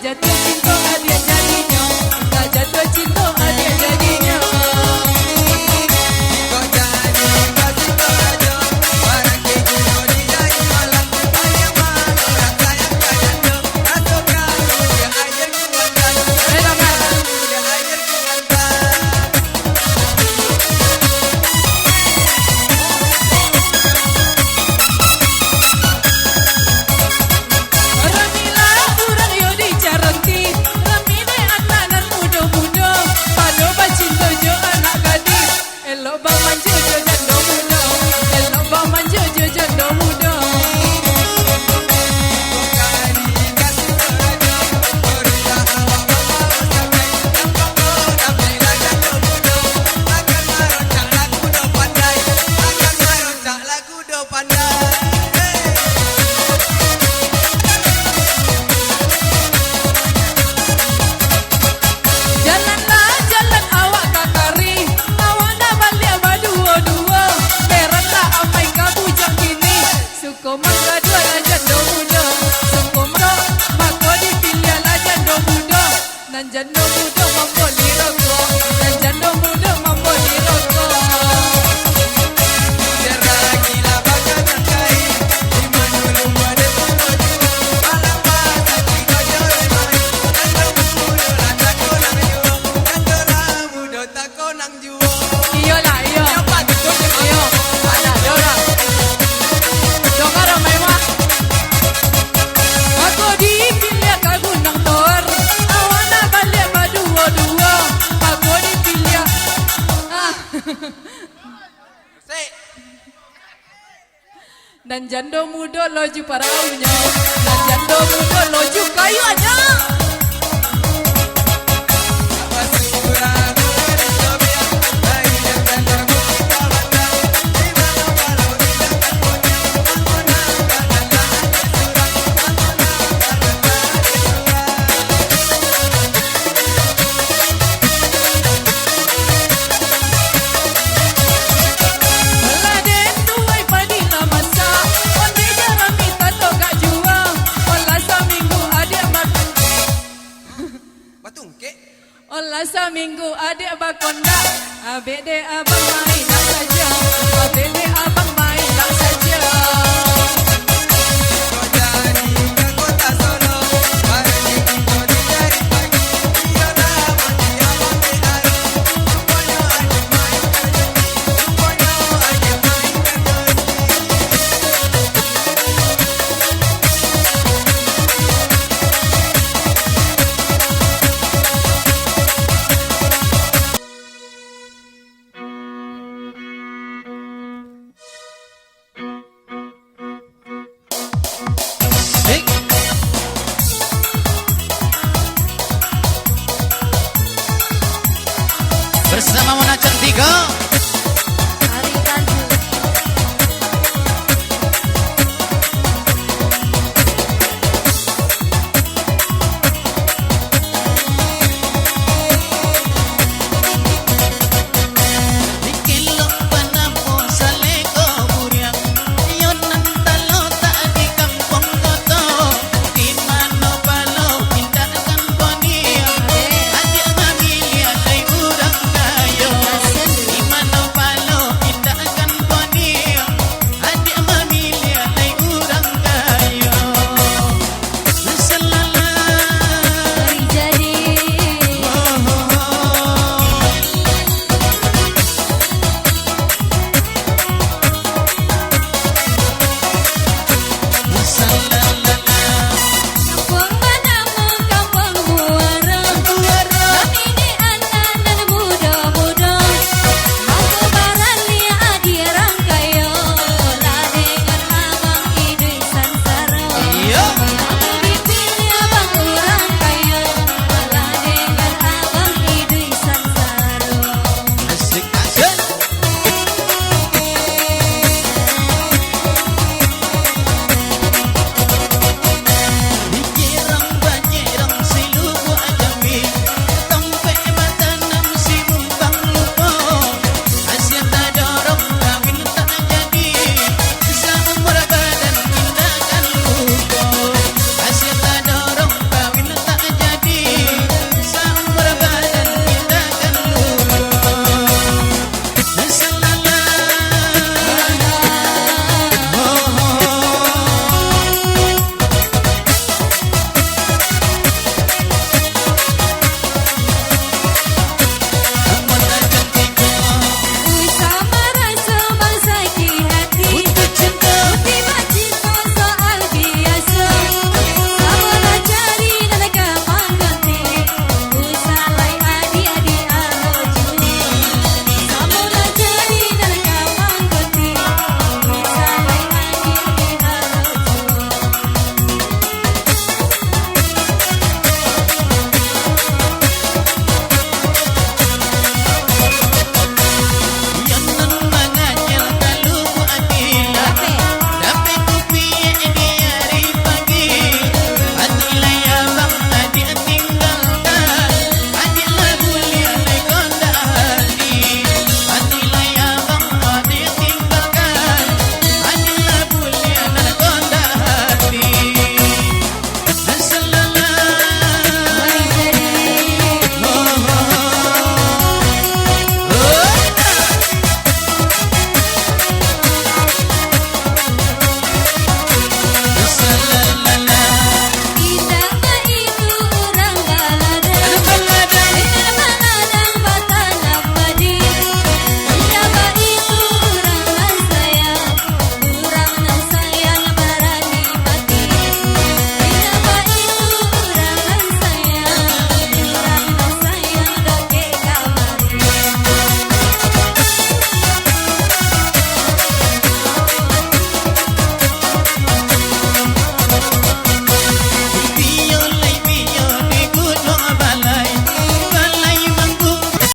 jatuh cinta adik jadinya, tak jatuh cinta adik jadinya. Kau jadi kasih aja, barang kejunya dijadi malam. Ayah malu rasa yang kajanya, rasa kamu dia ajar kuatkan. Dia ajar kuatkan. Ramilah urang yo dicarenti, ramine anak nan muda-muda, pado bacinta jo anak gadis, elok ba manja jo janda muda, elok ba manja jo janda muda. Jalanlah jalan awak kakari, awak dah balik berdua-dua, beratlah amai kabujang kini, suka mangga dua lah janda muda, suka maka dipilih lah janda muda, dan janda muda mampu dirokok, dan janda muda mampu dirokok. Iyalah, iya. Ayo, ada orang. Dengar ramai mak. Aku dipilih kagu nang tor, awak nak balik berdua-dua. Aku dipilih. Dan janda muda loju paraunya, dan janda muda loju kayunya. Meladen tuai padi la masa, onde jarang minta togak jua. Olah seminggu adik Olah seminggu adik bakondak, abek de abang main tak saja, abek de abang main tak saja. Bersama Mona Cantika